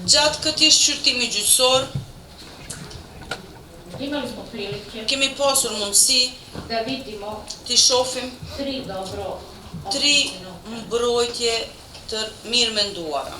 Gjatë këtij shqyrtimi gjyqësor, imali smo prilike kemi pasur mundësi da vidimo të shohim tri dobro tri mbrojtje të mirë menduara.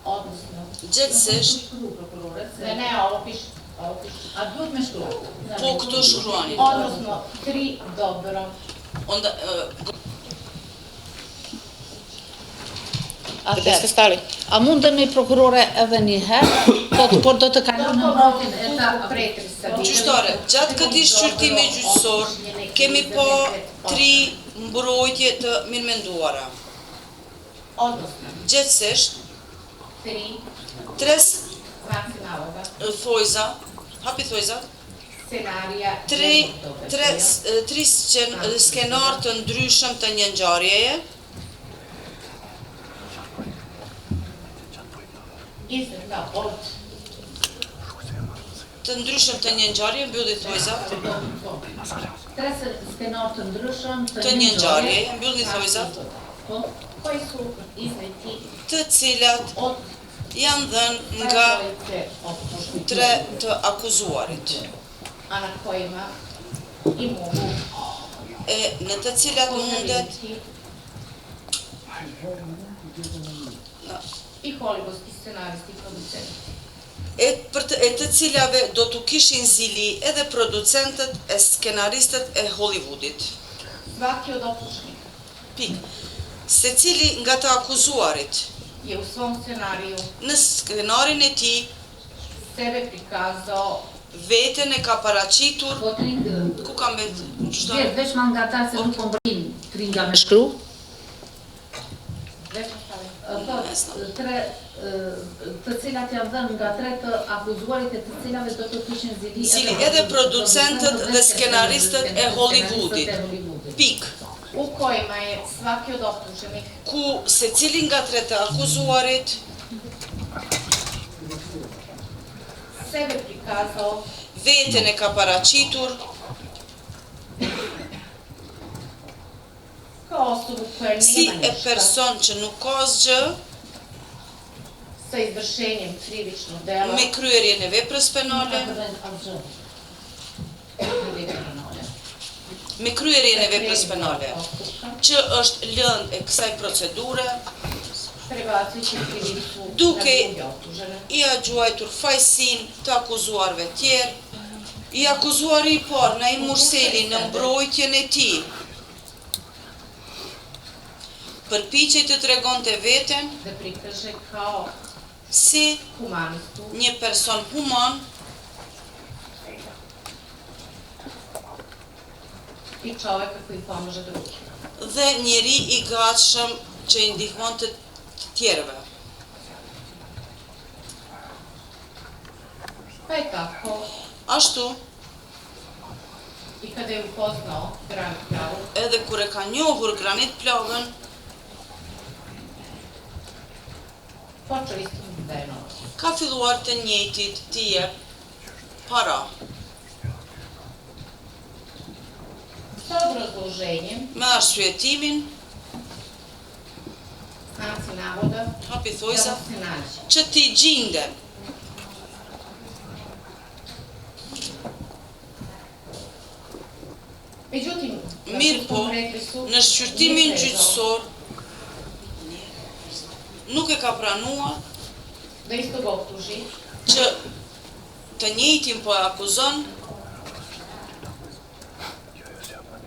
odnosno, Gjithsesi, da ne ovo piše, A duhet me shkruar? po këtu shkruani. odnosno tri dobro. Onda, A mundemi prokurore edhe një herë, por do të kalojmë në mbrojtjen e ta pretresa. gjyqtare, gjatë këtij shqyrtimi gjyqësor, kemi pa tri mbrojtje të mirë menduara. Odnosno, Gjithsesi, tri znaci navoda, thojza, hapi thojza, scenarija, tri skenar të ndryshëm të një ngjarjeje, iznimno od të ndryshëm të një ngjarje, mbylli thojza, tre skenar të ndryshëm të një ngjarjeje, mbylli thojza, koji su izneti të cilat od janë dhënë nga trojice optuženih, tre të akuzuarit, a na kojima i mogu në të cilat mundet i hollywoodski scenaristi i producenti. e të cilave do të kishin zili edhe producentët e skenaristët e Hollywoodit. Svaki od optuženih Pik. Se cili nga të akuzuarit je u svom scenariju në skenarin e tij sebe prikazao veten e ka paraqitur ku ka veç ma nga ta se nuk po mbërtin tringa me shkru. Tre të cilat janë dhënë nga tre të akuzuarit e të cilave do të kishin zili edhe producentët dhe skenaristët e Hollywoodit. Pik. u kojima je svaki od optuženih Ku se cili nga tre të akuzuarit sebe prikazao veten e ka paraqitur kao osobu koja si nema e ništa person që nuk ka asgjë sa izvršenjem krivičnog dela me kryerjen e veprës penale, me kryerjen e veprës penale, që është lëndë e kësaj procedure, prebacujući krivicu na duke druge optužene. i agjuajtur fajsin të akuzuarve tjerë, i akuzuari i parë Naim Murseli në mbrojtjen e tij përpiqej të tregonte veten Da prikaže kao si humanistu një person human i čoveka koji pomaže drugim. dhe njeri i gatshëm që i ndihmon të tjerëve. Pa je tako Ashtu, i kada je upoznao Granit Plavu, edhe kur e ka njohur Granit Plavën, počeo isto da je novac. ka filluar të njëjtit t'i jep para, Sa obrazloženjem, me arsyetimin, znaci navoda, hapi da thojza, mu se nađe. që t'i gjindem. Međutim, na Mirë po, sudskom regresu në shqyrtimin nije prezao gjyqësor, nuk e ka pranuar da istog optuži që të njëjtin po e akuzon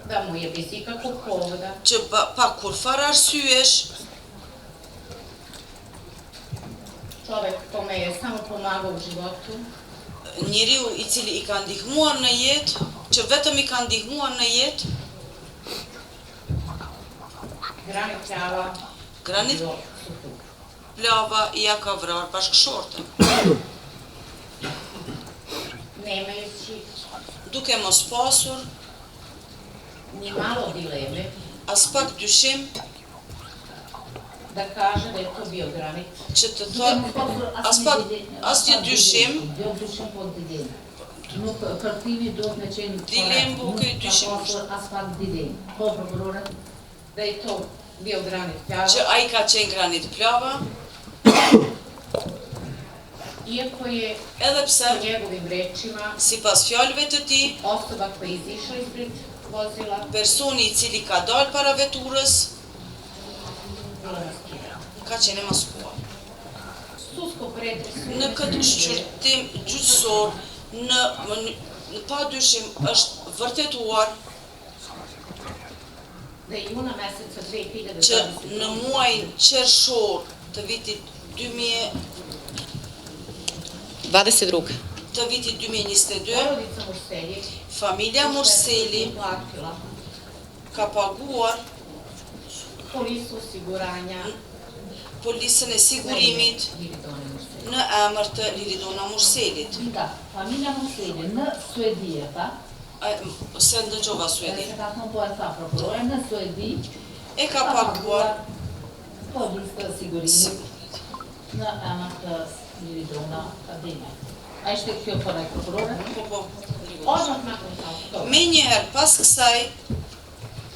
da mu je bez ikakvog povoda që pa kurfar arsyesh čovek kome je samo pomagao u životu, njeriu i cili i ka ndihmuar në jetë, që vetëm i ka ndihmuar në jetë, Granit Plava, Granit bio suprug. Plava i ja ka vrarë bashkëshortën, Nemajući duke mos pasur ni malo dileme as pak dyshim da kaže da je to bio Granit, që të thotë asnjë dyshim, Nuk kërkimi duhet me qenë dilem buke i dyshim as pak dilem. Po, prokurore? da je to bio Granit Plava, që ai ka qenë Granit Plava Iako je Edhe pse, po njegovim rečima sipas fjalëve të tij, osoba koja je izišla ispred vozila personi i cili ka dalë para veturës bila maskirana. ka qenë maskuar. Sudsko pretresu Në këtë shqyrtim gjyqësor, në padyshim është vërtetuar da je juna meseca që në 2020 muajin qershor të vitit 22. të vitit 2022, porodica Murseli familja Murseli platila ka paguar polisu osiguranja polisën e sigurimit Liridone Murseli. në emër të Liridona Murselit. Da, familja Murseli në Suedi e tha, Se ndëgjova Suedi. se ka thonë po e tha prokurore, në Suedi E ka paguar polisë të sigurimit në emër të Liridona Kadime. A ishte kjo për e prokurore? po. Odmah nakon toga, Me njëherë pas kësaj,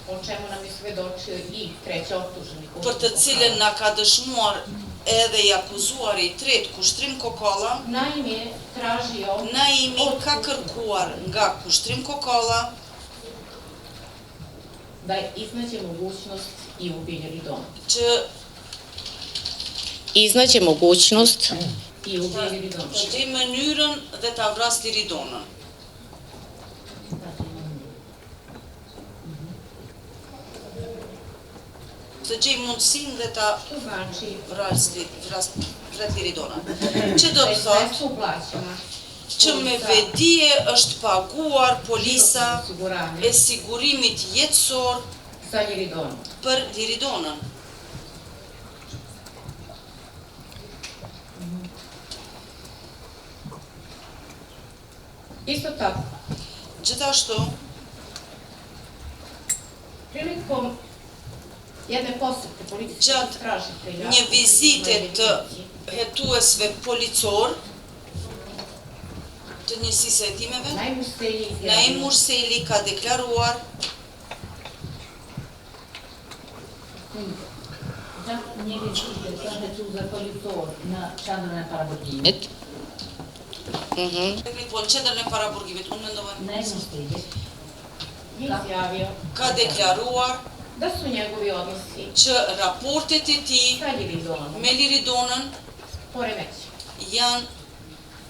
o čemu nam je svedočio i treći optuženi. për të cilën na ka dëshmuar edhe i akuzuari i tretë Kushtrim Kokalla, Naime, tražio Naimi ka kërkuar nga Kushtrim Kokalla da iznađe mogućnost i ubijenje Lidona. që Iznaće mogućnost I ubijenje Lidona. të gjej mënyrën dhe ta vras Liridonën. Të gjej mundësinë dhe ta To znači vras Liridonën. Që do da të je thotë sredstvo uplaćeno që me vedije është paguar polisa osiguranje e sigurimit jetësor za Liridona. për Liridonën. Isto tako, Gjithashtu, prilikom jedne posete policijskih Gjatë istražitelja një vizite të hetuesve policor të njësisë e hetimeve, Naim Murseli ka deklaruar Gjatë një vizite të hetuesve policor në qendrën e paraburgimit, po në qendrën e paraburgimit, unë mendova, në Murseli, je izjavio ka deklaruar da su njegovi odnosi që raportet e tij sa Liridonom me Liridonën poremećeni, janë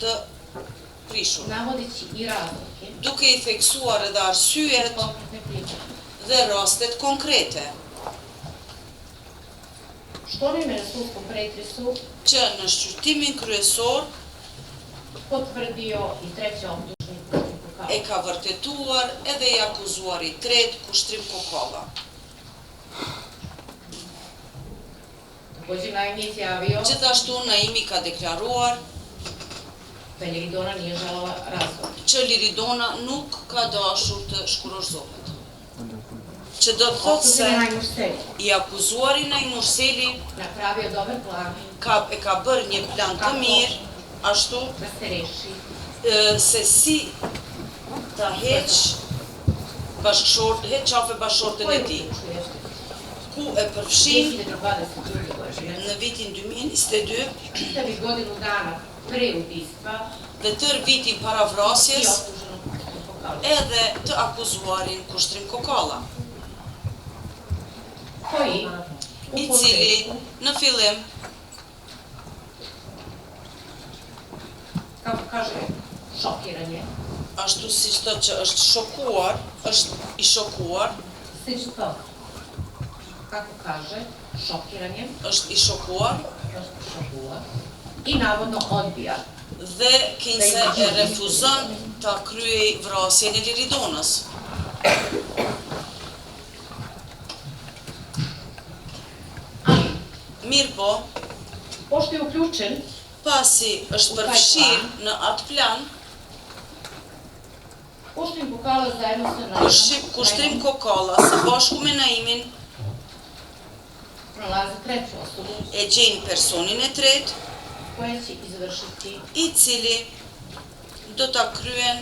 të prishur, navodeći i razloke duke i theksuar edhe arsyet konkretne priče. dhe rastet konkrete, Što ne na sudskom pretresu që në shqyrtimin kryesor potvrdio i treći optužni Kushtrim Kokalla. e ka vërtetuar edhe i akuzuar i tretë Kushtrim Kokalla. Također Naim je izjavio Gjithashtu Naimi ka deklaruar da Liridona nije želala razvod. që Liridona nuk ka dashur të shkurorzohet. Që do të thotë se Optuženi Naim Murseli i akuzuari Naim Murseli napravio dobar plan e ka bërë një plan të mirë, ashtu da se reši se si ta heq qafe bashkëshortën e tij, ku e përfshin 2022. godine, në vitin 2022 čitavi godinu dana pre ubistva dhe tër vitin para i vrasjes optuženog Kushtrim Kokalla, edhe të akuzuarin Kushtrim Kokalla, koji u i cili početku, në fillim kako kaže, šokiran je, ashtu si thotë që është shokuar, është i shokuar, si që thotë, kako kaže, šokiran je është i shokuar është shokuar, i navodno odbija dhe kinse e refuzon ta kryej vrasjen e Liridonës. ali Mirë po, pošto je uključen pasi është përfshirë në atë plan, Kushtrim Kokalla zajedno sa Kushtrim Kokalla së bashku me Naimin pronalaze treću osobu e gjejnë personin e tretë, koja će izvršiti i cili do ta kryen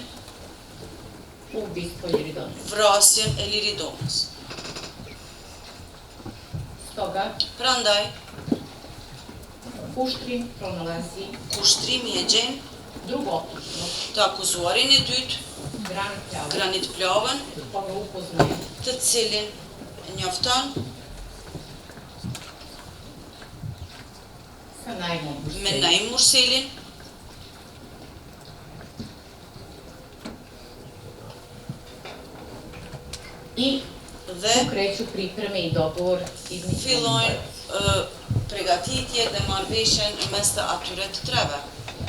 ubistvo Liridona. vrasjen e Liridonës. Stoga, Prandaj, Ushtri pronalazi Ushtrimi e gjen drugog optuženog, të akuzuarin e dytë, Granit Plavën, Granit Plavën, pa ga upoznaje të cilin njofton sa Naimom me Murselin, Naim Murselin, i dhe pokreću pripreme i dogovor između fillojnë obojice. pregatitje dhe marrëveshjen mes të atyre të treve.